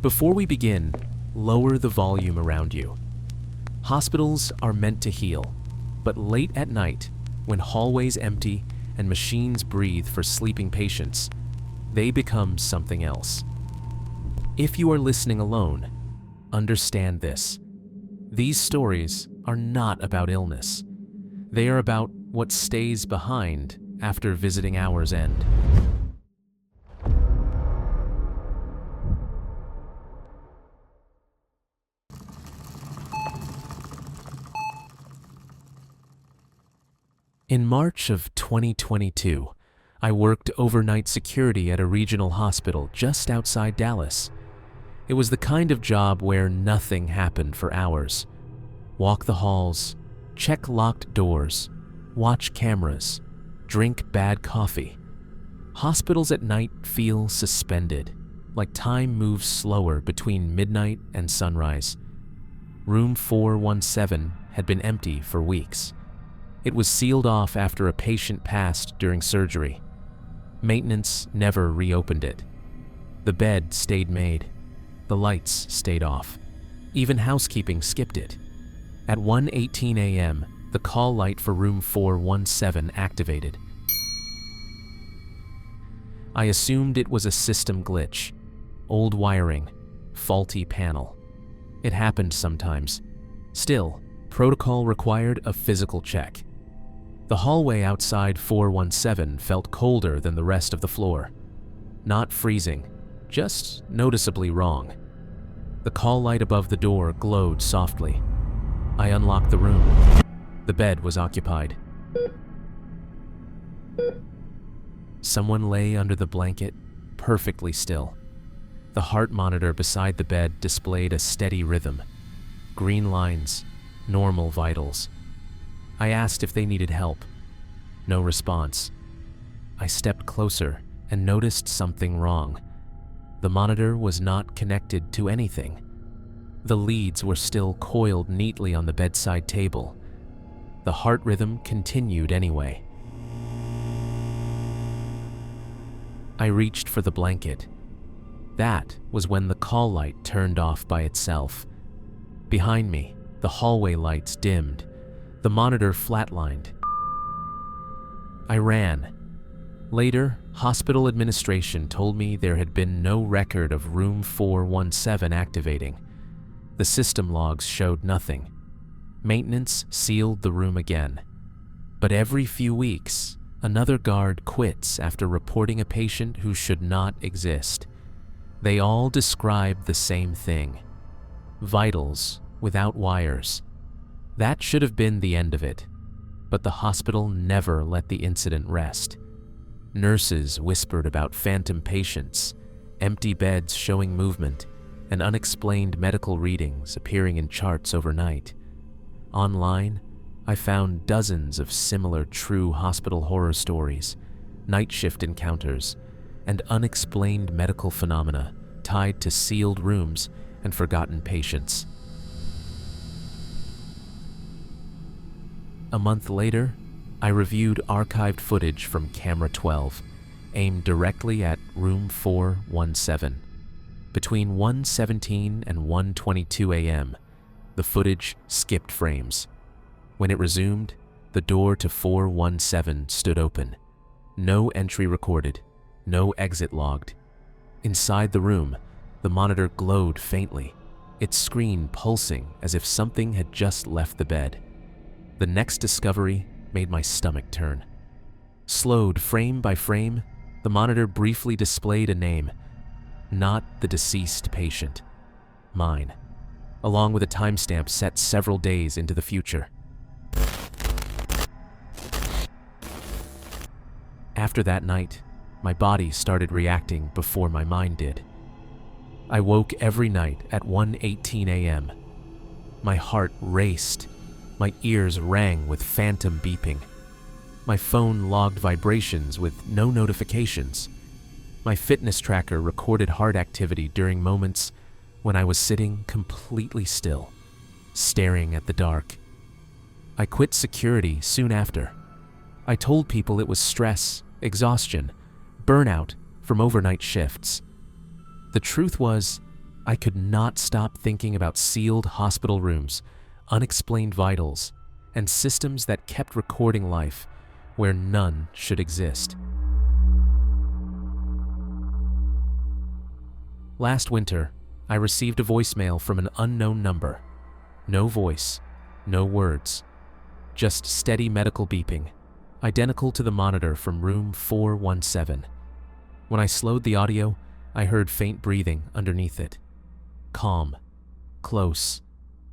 Before we begin, lower the volume around you. Hospitals are meant to heal, but late at night, when hallways empty and machines breathe for sleeping patients, they become something else. If you are listening alone, understand this. These stories are not about illness. They are about what stays behind after visiting hours end. In March of 2022, I worked overnight security at a regional hospital just outside Dallas. It was the kind of job where nothing happened for hours. Walk the halls, check locked doors, watch cameras, drink bad coffee. Hospitals at night feel suspended, like time moves slower between midnight and sunrise. Room 417 had been empty for weeks. It was sealed off after a patient passed during surgery. Maintenance never reopened it. The bed stayed made. The lights stayed off. Even housekeeping skipped it. At 1:18 a.m., the call light for room 417 activated. I assumed it was a system glitch. Old wiring, faulty panel. It happened sometimes. Still, protocol required a physical check. The hallway outside 417 felt colder than the rest of the floor. Not freezing, just noticeably wrong. The call light above the door glowed softly. I unlocked the room. The bed was occupied. Someone lay under the blanket, perfectly still. The heart monitor beside the bed displayed a steady rhythm. Green lines, normal vitals. I asked if they needed help. No response. I stepped closer and noticed something wrong. The monitor was not connected to anything. The leads were still coiled neatly on the bedside table. The heart rhythm continued anyway. I reached for the blanket. That was when the call light turned off by itself. Behind me, the hallway lights dimmed. The monitor flatlined. I ran. Later, hospital administration told me there had been no record of room 417 activating. The system logs showed nothing. Maintenance sealed the room again. But every few weeks, another guard quits after reporting a patient who should not exist. They all describe the same thing. Vitals without wires. That should have been the end of it, but the hospital never let the incident rest. Nurses whispered about phantom patients, empty beds showing movement, and unexplained medical readings appearing in charts overnight. Online, I found dozens of similar true hospital horror stories, night shift encounters, and unexplained medical phenomena tied to sealed rooms and forgotten patients. A month later, I reviewed archived footage from camera 12, aimed directly at room 417. Between 1:17 and 1:22 a.m., the footage skipped frames. When it resumed, the door to 417 stood open. No entry recorded, no exit logged. Inside the room, the monitor glowed faintly, its screen pulsing as if something had just left the bed. The next discovery made my stomach turn. Slowed frame by frame, the monitor briefly displayed a name. Not the deceased patient. Mine. Along with a timestamp set several days into the future. After that night, my body started reacting before my mind did. I woke every night at 1:18 a.m. My heart raced. My ears rang with phantom beeping. My phone logged vibrations with no notifications. My fitness tracker recorded heart activity during moments when I was sitting completely still, staring at the dark. I quit security soon after. I told people it was stress, exhaustion, burnout from overnight shifts. The truth was, I could not stop thinking about sealed hospital rooms, unexplained vitals, and systems that kept recording life where none should exist. Last winter, I received a voicemail from an unknown number. No voice, no words, just steady medical beeping, identical to the monitor from room 417. When I slowed the audio, I heard faint breathing underneath it. Calm, close,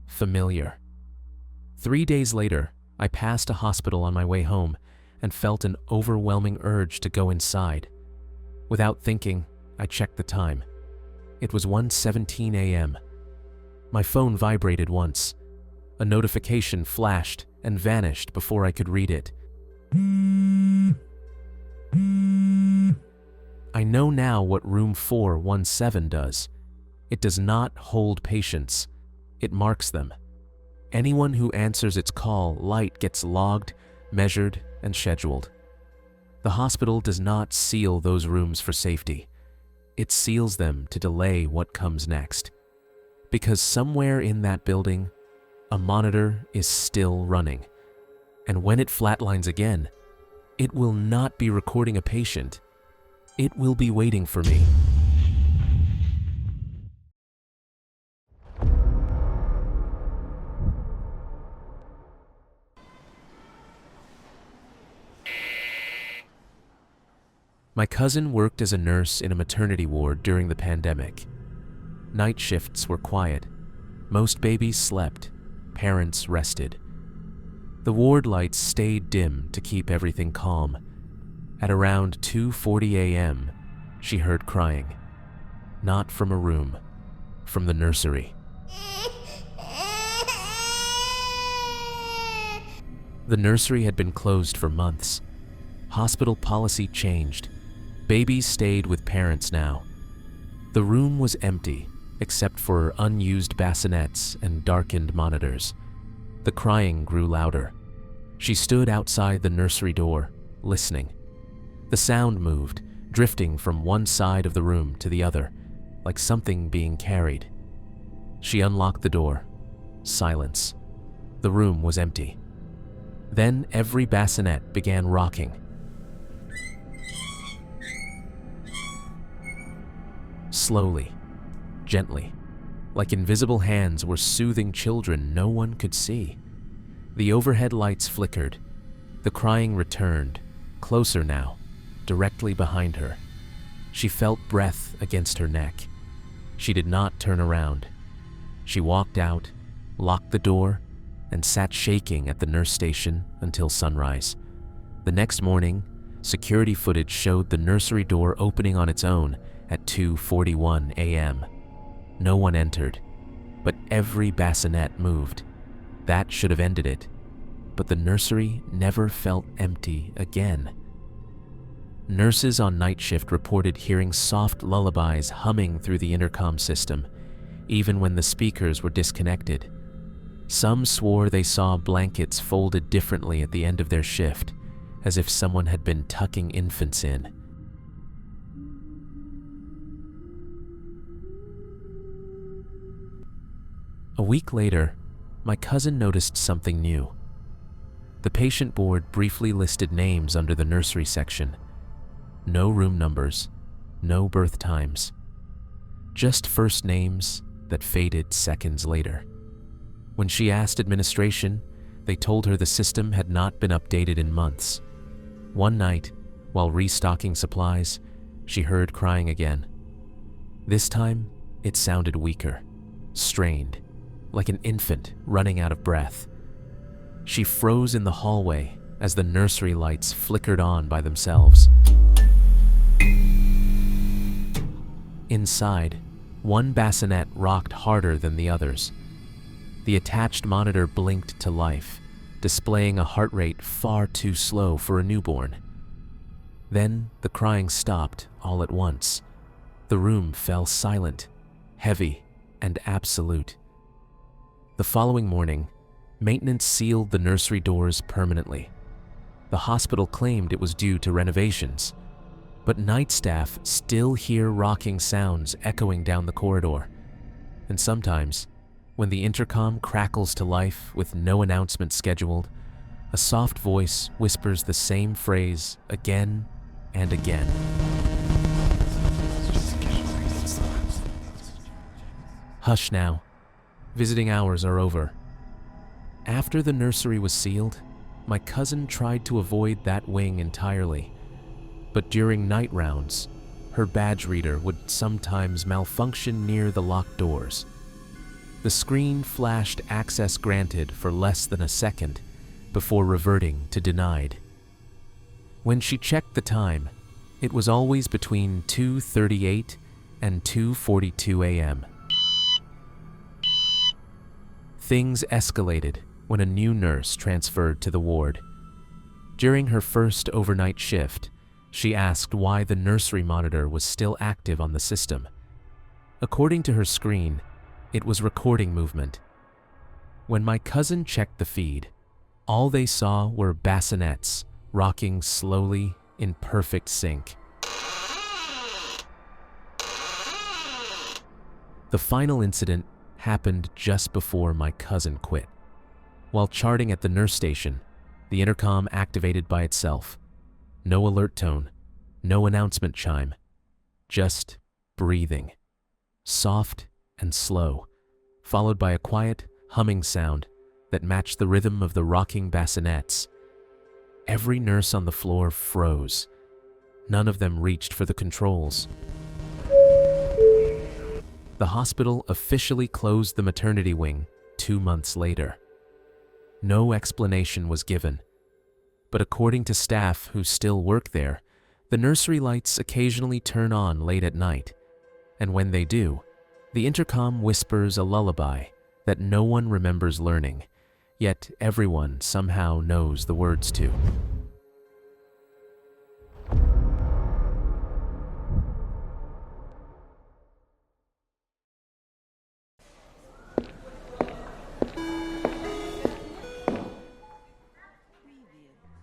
familiar. 3 days later, I passed a hospital on my way home and felt an overwhelming urge to go inside. Without thinking, I checked the time. It was 1:17 a.m. My phone vibrated once. A notification flashed and vanished before I could read it. I know now what room 417 does. It does not hold patients. It marks them. Anyone who answers its call light gets logged, measured, and scheduled. The hospital does not seal those rooms for safety. It seals them to delay what comes next. Because somewhere in that building, a monitor is still running. And when it flatlines again, it will not be recording a patient. It will be waiting for me. My cousin worked as a nurse in a maternity ward during the pandemic. Night shifts were quiet. Most babies slept. Parents rested. The ward lights stayed dim to keep everything calm. At around 2:40 a.m., she heard crying. Not from a room, from the nursery. The nursery had been closed for months. Hospital policy changed. Babies stayed with parents now. The room was empty, except for unused bassinets and darkened monitors. The crying grew louder. She stood outside the nursery door, listening. The sound moved, drifting from one side of the room to the other, like something being carried. She unlocked the door. Silence. The room was empty. Then every bassinet began rocking. Slowly, gently, like invisible hands were soothing children no one could see. The overhead lights flickered. The crying returned, closer now, directly behind her. She felt breath against her neck. She did not turn around. She walked out, locked the door, and sat shaking at the nurse station until sunrise. The next morning, security footage showed the nursery door opening on its own at 2:41 a.m. No one entered, but every bassinet moved. That should have ended it, but the nursery never felt empty again. Nurses on night shift reported hearing soft lullabies humming through the intercom system, even when the speakers were disconnected. Some swore they saw blankets folded differently at the end of their shift, as if someone had been tucking infants in. A week later, my cousin noticed something new. The patient board briefly listed names under the nursery section. No room numbers, no birth times. Just first names that faded seconds later. When she asked administration, they told her the system had not been updated in months. One night, while restocking supplies, she heard crying again. This time, it sounded weaker, strained, like an infant running out of breath. She froze in the hallway as the nursery lights flickered on by themselves. Inside, one bassinet rocked harder than the others. The attached monitor blinked to life, displaying a heart rate far too slow for a newborn. Then the crying stopped all at once. The room fell silent, heavy, and absolute. The following morning, maintenance sealed the nursery doors permanently. The hospital claimed it was due to renovations, but night staff still hear rocking sounds echoing down the corridor. And sometimes, when the intercom crackles to life with no announcement scheduled, a soft voice whispers the same phrase again and again. Hush now. Visiting hours are over. After the nursery was sealed, my cousin tried to avoid that wing entirely. But during night rounds, her badge reader would sometimes malfunction near the locked doors. The screen flashed access granted for less than a second before reverting to denied. When she checked the time, it was always between 2:38 and 2:42 a.m. Things escalated when a new nurse transferred to the ward. During her first overnight shift, she asked why the nursery monitor was still active on the system. According to her screen, it was recording movement. When my cousin checked the feed, all they saw were bassinets rocking slowly in perfect sync. The final incident happened just before my cousin quit. While charting at the nurse station, the intercom activated by itself. No alert tone, no announcement chime, just breathing. Soft and slow, followed by a quiet, humming sound that matched the rhythm of the rocking bassinets. Every nurse on the floor froze. None of them reached for the controls. The hospital officially closed the maternity wing 2 months later. No explanation was given, but according to staff who still work there, the nursery lights occasionally turn on late at night, and when they do, the intercom whispers a lullaby that no one remembers learning, yet everyone somehow knows the words to.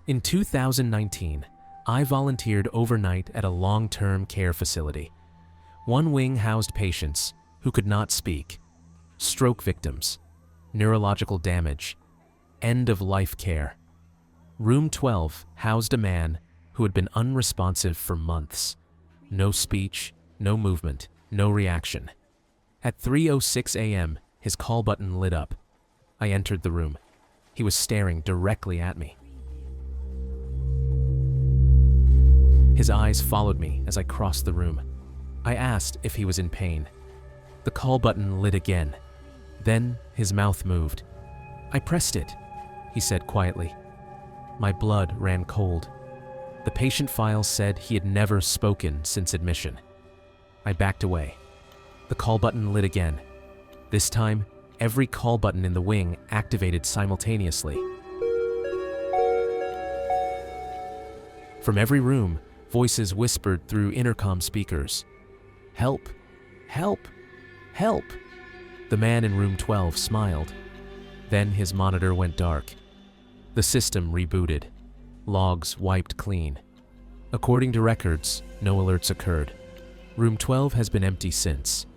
In 2019, I volunteered overnight at a long-term care facility. One wing housed patients who could not speak, stroke victims, neurological damage, end-of-life care. Room 12 housed a man who had been unresponsive for months. No speech, no movement, no reaction. At 3:06 a.m., his call button lit up. I entered the room. He was staring directly at me. His eyes followed me as I crossed the room. I asked if he was in pain. The call button lit again. Then his mouth moved. "I pressed it," he said quietly. My blood ran cold. The patient file said he had never spoken since admission. I backed away. The call button lit again. This time, every call button in the wing activated simultaneously. From every room, voices whispered through intercom speakers. "Help! Help! Help!" The man in room 12 smiled. Then his monitor went dark. The system rebooted. Logs wiped clean. According to records, no alerts occurred. Room 12 has been empty since.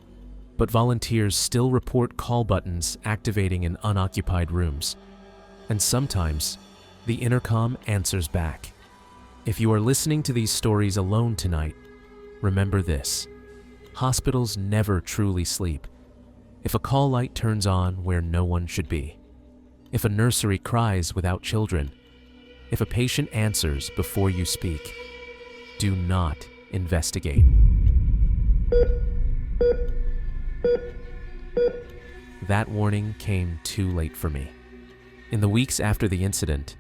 But volunteers still report call buttons activating in unoccupied rooms. And sometimes, the intercom answers back. If you are listening to these stories alone tonight, remember this. Hospitals never truly sleep. If a call light turns on where no one should be, if a nursery cries without children, if a patient answers before you speak, do not investigate. That warning came too late for me. In the weeks after the incident,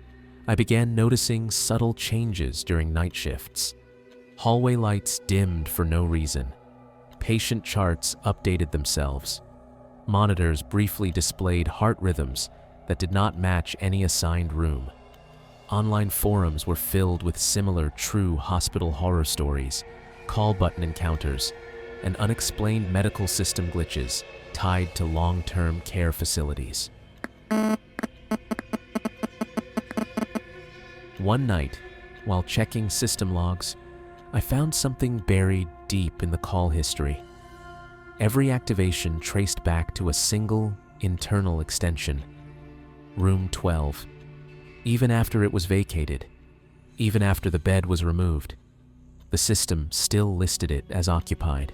I began noticing subtle changes during night shifts. Hallway lights dimmed for no reason. Patient charts updated themselves. Monitors briefly displayed heart rhythms that did not match any assigned room. Online forums were filled with similar true hospital horror stories, call button encounters, and unexplained medical system glitches tied to long-term care facilities. One night, while checking system logs, I found something buried deep in the call history. Every activation traced back to a single internal extension, room 12. Even after it was vacated, even after the bed was removed, the system still listed it as occupied.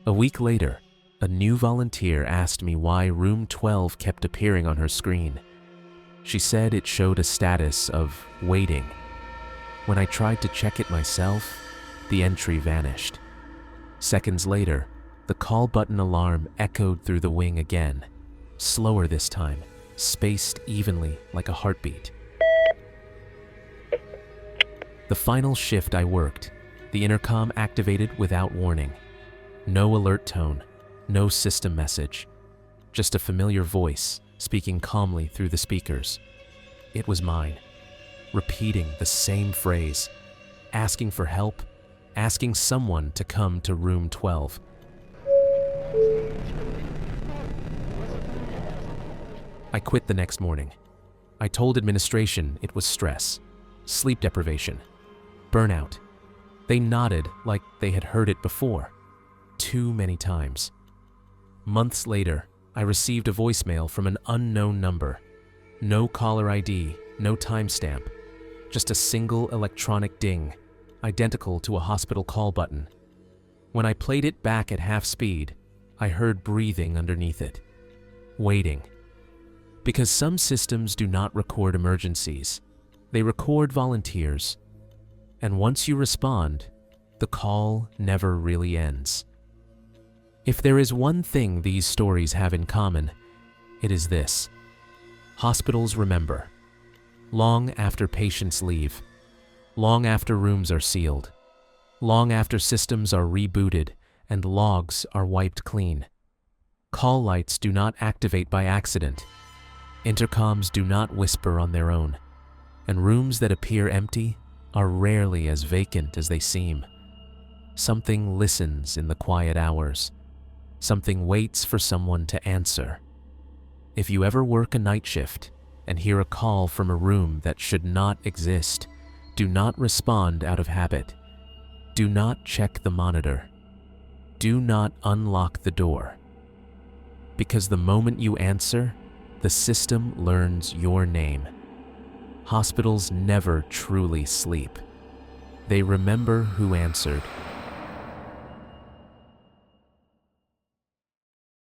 A week later, a new volunteer asked me why room 12 kept appearing on her screen. She said it showed a status of waiting. When I tried to check it myself, the entry vanished. Seconds later, the call button alarm echoed through the wing again, slower this time, spaced evenly like a heartbeat. The final shift I worked, the intercom activated without warning. No alert tone, no system message, just a familiar voice speaking calmly through the speakers. It was mine, repeating the same phrase, asking for help, asking someone to come to room 12. I quit the next morning. I told administration it was stress, sleep deprivation, burnout. They nodded like they had heard it before, too many times. Months later, I received a voicemail from an unknown number. No caller ID, no timestamp, just a single electronic ding, identical to a hospital call button. When I played it back at half speed, I heard breathing underneath it, waiting. Because some systems do not record emergencies, they record volunteers. And once you respond, the call never really ends. If there is one thing these stories have in common, it is this. Hospitals remember. Long after patients leave, long after rooms are sealed, long after systems are rebooted and logs are wiped clean. Call lights do not activate by accident. Intercoms do not whisper on their own. And rooms that appear empty are rarely as vacant as they seem. Something listens in the quiet hours. Something waits for someone to answer. If you ever work a night shift and hear a call from a room that should not exist, do not respond out of habit. Do not check the monitor. Do not unlock the door. Because the moment you answer, the system learns your name. Hospitals never truly sleep. They remember who answered,